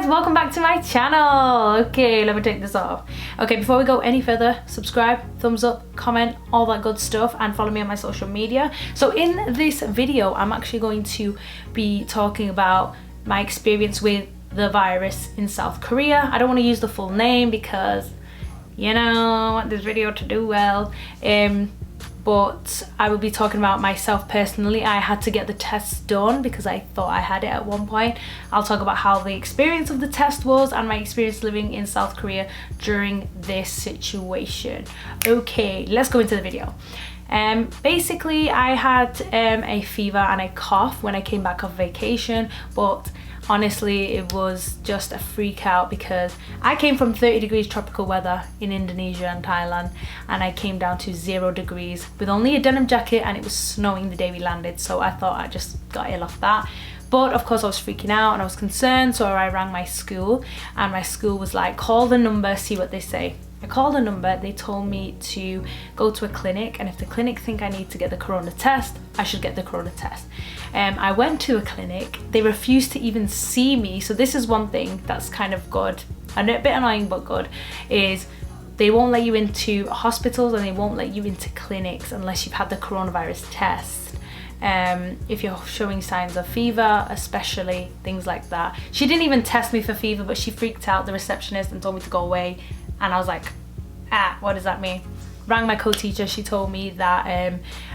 guys, welcome back to my channel. Okay, let me take this off. Okay, before we go any further, subscribe, thumbs up, comment, all that good stuff, and follow me on my social media. So in this video, I'm actually going to be talking about my experience with the virus in South Korea. I don't want to use the full name because, you know, I want this video to do well. But I will be talking about myself personally. I had to get the test done because I thought I had it at one point. I'll talk about how the experience of the test was and my experience living in South Korea during this situation. Okay, let's go into the video. Basically, I had a fever and a cough when I came back off vacation, but honestly it was just a freak out because I came from 30 degrees tropical weather in Indonesia and Thailand, and I came down to 0 degrees with only a denim jacket, and it was snowing the day we landed, so I thought I just got ill off that. But of course I was freaking out and I was concerned, so I rang my school, and my school was like, call the number, see what they say. I called a number, they told me to go to a clinic, and if the clinic think I need to get the corona test, I should get the corona test. I went to a clinic, they refused to even see me. So this is one thing that's kind of good, and a bit annoying but good, is they won't let you into hospitals and they won't let you into clinics unless you've had the coronavirus test. If you're showing signs of fever, especially things like that. She didn't even test me for fever, but she freaked out, the receptionist, and told me to go away. And I was like, what does that mean? Rang my co-teacher, she told me that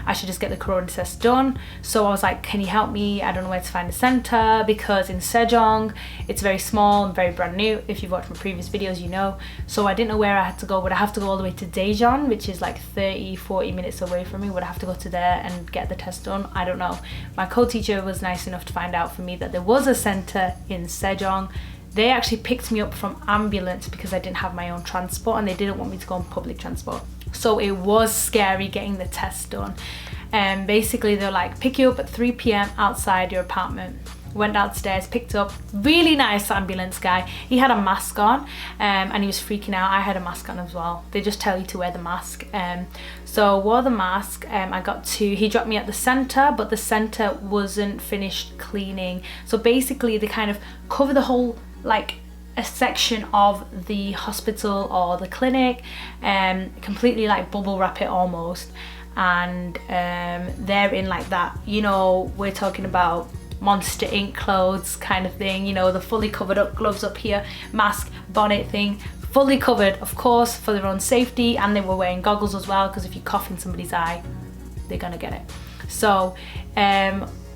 I should just get the corona test done. So I was like, can you help me? I don't know where to find a centre, because in Sejong, it's very small and very brand new. If you've watched my previous videos, you know. So I didn't know where I had to go. Would I have to go all the way to Daejeon, which is like 30-40 minutes away from me? Would I have to go to there and get the test done? I don't know. My co-teacher was nice enough to find out for me that there was a centre in Sejong. They actually picked me up from ambulance because I didn't have my own transport, and they didn't want me to go on public transport. So it was scary getting the test done. Basically they're like, pick you up at 3 p.m. outside your apartment. Went downstairs, picked up, really nice ambulance guy. He had a mask on and he was freaking out. I had a mask on as well. They just tell you to wear the mask. So wore the mask. He dropped me at the centre, but the centre wasn't finished cleaning. So basically they kind of cover the whole, like, a section of the hospital or the clinic, completely like bubble wrap it almost, and they're in like that, you know, we're talking about Monster Inc. clothes kind of thing, you know, the fully covered up, gloves up here, mask, bonnet thing, fully covered, of course, for their own safety. And they were wearing goggles as well, because if you cough in somebody's eye, they're gonna get it. So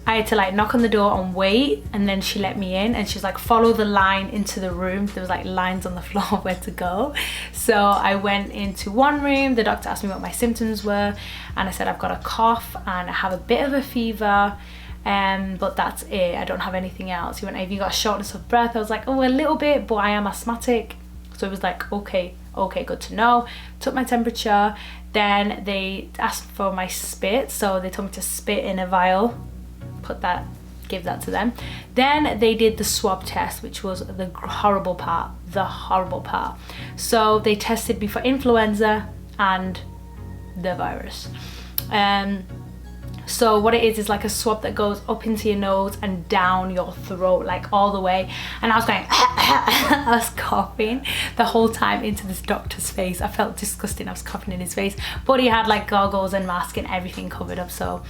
I had to like knock on the door and wait, and then she let me in, and she's like, follow the line into the room. There was like lines on the floor where to go. So I went into one room, the doctor asked me what my symptoms were, and I said I've got a cough and I have a bit of a fever, but that's it, I don't have anything else. He went, have you got shortness of breath? I was like, oh, a little bit, but I am asthmatic. So it was like, okay, good to know. Took my temperature, then they asked for my spit, so they told me to spit in a vial, give that to them. Then they did the swab test, which was the horrible part. So they tested me for influenza and the virus. So what it is like a swab that goes up into your nose and down your throat, like all the way. And I was going I was coughing the whole time into this doctor's face. I felt disgusting. I was coughing in his face, but he had like goggles and mask and everything covered up, so,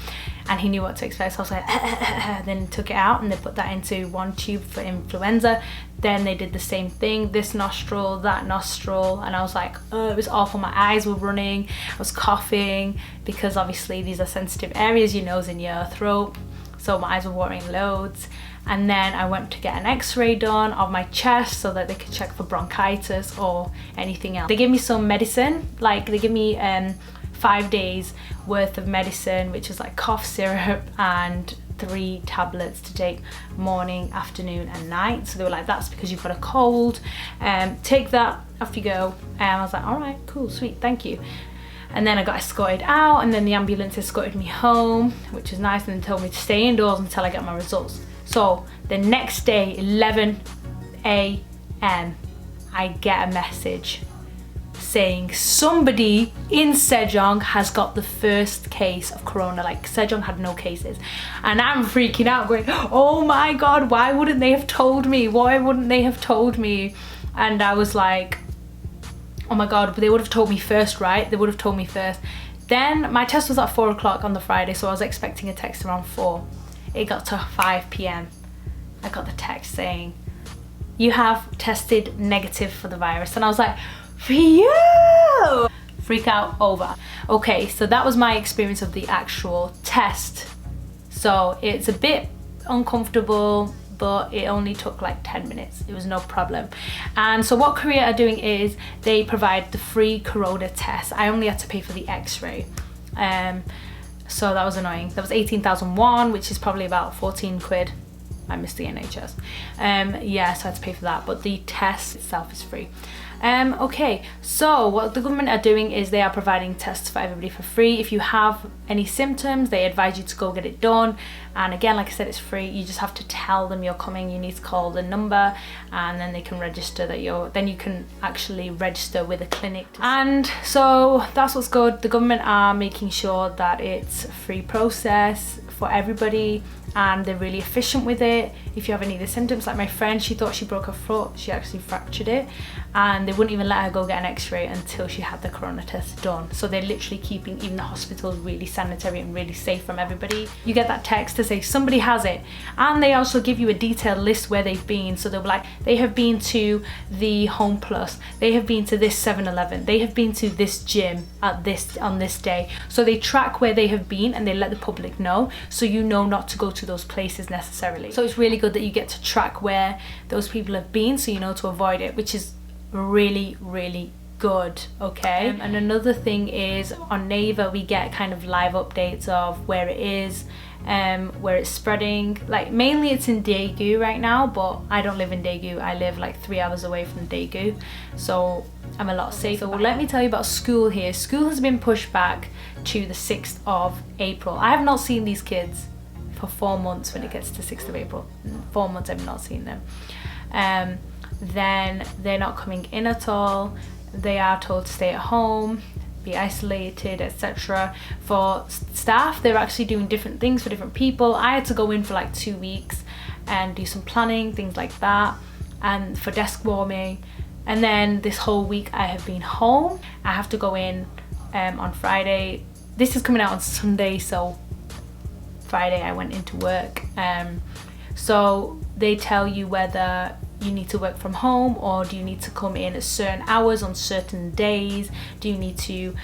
and he knew what to expect. So I was like then took it out, and they put that into one tube for influenza. Then they did the same thing, this nostril, that nostril, and I was like, oh, it was awful. My eyes were running, I was coughing, because obviously these are sensitive areas, your nose and your throat, so my eyes were watering loads. And then I went to get an x-ray done of my chest so that they could check for bronchitis or anything else. They gave me some medicine, like they give me 5 days worth of medicine, which is like cough syrup and 3 tablets to take morning, afternoon and night. So they were like, that's because you've got a cold, take that, off you go. And I was like, all right, cool, sweet, thank you. And then I got escorted out, and then the ambulance escorted me home, which was nice, and then told me to stay indoors until I get my results. So the next day, 11 a.m, I get a message saying somebody in Sejong has got the first case of corona. Like Sejong had no cases, and I'm freaking out going, oh my god, why wouldn't they have told me? Why wouldn't they have told me? And I was like, oh my god, they would have told me first, right? They would have told me first. Then my test was at 4 o'clock on the Friday, so I was expecting a text around 4. It got to 5 p.m. I got the text saying, you have tested negative for the virus. And I was like, phew! Freak out over. Okay, so that was my experience of the actual test. So it's a bit uncomfortable, but it only took like 10 minutes. It was no problem. And so what Korea are doing is they provide the free corona test. I only had to pay for the x-ray. So that was annoying. That was 18,000 won, which is probably about 14 quid. I missed the NHS. Yeah, so I had to pay for that, but the test itself is free. Okay, so what the government are doing is they are providing tests for everybody for free. If you have any symptoms, they advise you to go get it done. And again, like I said, it's free. You just have to tell them you're coming. You need to call the number, and then they can register that then you can actually register with a clinic. And so that's what's good. The government are making sure that it's a free process for everybody, and they're really efficient with it. If you have any of the symptoms, like my friend, she thought she broke her foot, she actually fractured it, and they wouldn't even let her go get an x-ray until she had the corona test done. So they're literally keeping even the hospitals really sanitary and really safe from everybody. You get that text to say somebody has it, and they also give you a detailed list where they've been. So they'll be like, they have been to the Home Plus, they have been to this 7-Eleven, they have been to this gym at on this day. So they track where they have been, and they let the public know, so you know not to go to those places necessarily. So it's really good that you get to track where those people have been, so you know to avoid it, which is really, really good. Okay, and another thing is on Naver we get kind of live updates of where it is, where it's spreading. Like mainly it's in Daegu right now, but I don't live in Daegu. I live like 3 hours away from Daegu, so I'm a lot safer. So let me tell you about school here. School has been pushed back to the 6th of April. I have not seen these kids for 4 months. When it gets to 6th of April, 4 months I've not seen them. Then they're not coming in at all. They are told to stay at home, be isolated, etc. For staff, they're actually doing different things for different people. I had to go in for like 2 weeks and do some planning, things like that, and for desk warming. And then this whole week I have been home. I have to go in on Friday. This is coming out on Sunday, so Friday I went into work. So they tell you whether you need to work from home or do you need to come in at certain hours on certain days. Do you need to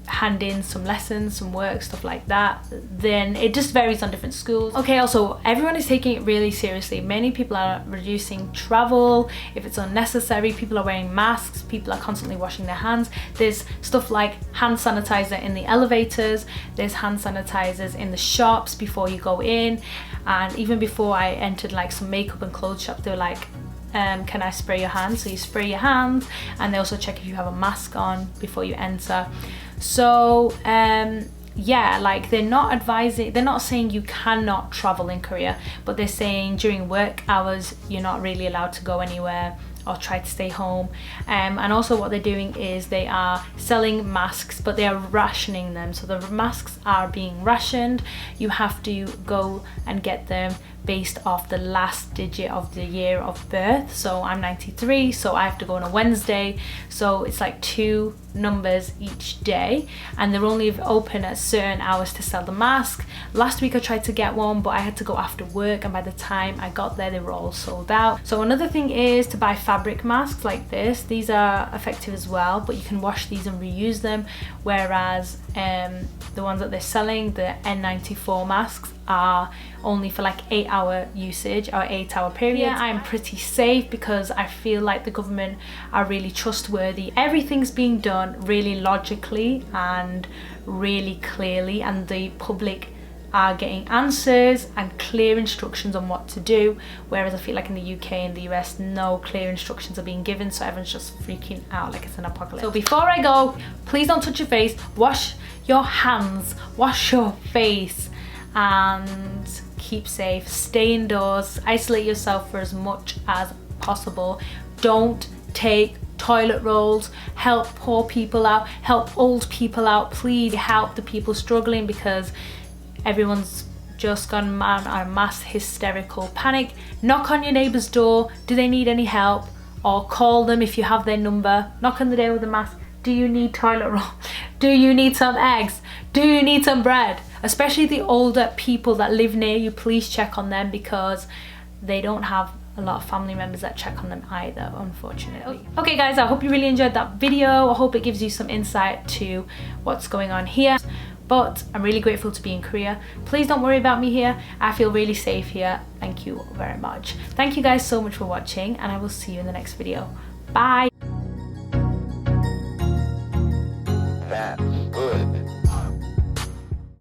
hand in some lessons, some work, stuff like that. Then it just varies on different schools. Okay, also everyone is taking it really seriously. Many people are reducing travel if it's unnecessary. People are wearing masks, people are constantly washing their hands. There's stuff like hand sanitizer in the elevators, there's hand sanitizers in the shops before you go in. And even before I entered like some makeup and clothes shop, they were like, can I spray your hands? So you spray your hands, and they also check if you have a mask on before you enter. So yeah, like they're not saying you cannot travel in Korea, but they're saying during work hours you're not really allowed to go anywhere or try to stay home. And also what they're doing is they are selling masks, but they are rationing them. So the masks are being rationed. You have to go and get them based off the last digit of the year of birth. So I'm 93, so I have to go on a Wednesday. So it's like 2 numbers each day, and they're only open at certain hours to sell the mask. Last week I tried to get one, but I had to go after work, and by the time I got there they were all sold out. So another thing is to buy fabric masks like this. These are effective as well, but you can wash these and reuse them, whereas the ones that they're selling, the N94 masks, are only for like 8-hour usage or 8-hour periods. Yeah, I'm pretty safe because I feel like the government are really trustworthy. Everything's being done really logically and really clearly, and the public are getting answers and clear instructions on what to do, whereas I feel like in the UK and the US no clear instructions are being given, so everyone's just freaking out like it's an apocalypse. So before I go, please don't touch your face, wash your hands, wash your face, and keep safe, stay indoors, isolate yourself for as much as possible. Don't take toilet rolls, help poor people out, help old people out. Please help the people struggling, because everyone's just gone mad on a mass hysterical panic. Knock on your neighbour's door. Do they need any help? Or call them if you have their number. Knock on the door with a mask. Do you need toilet roll? Do you need some eggs? Do you need some bread? Especially the older people that live near you, please check on them, because they don't have a lot of family members that check on them either, unfortunately. Okay guys, I hope you really enjoyed that video. I hope it gives you some insight to what's going on here. But I'm really grateful to be in Korea. Please don't worry about me here. I feel really safe here. Thank you very much. Thank you guys so much for watching, and I will see you in the next video. Bye.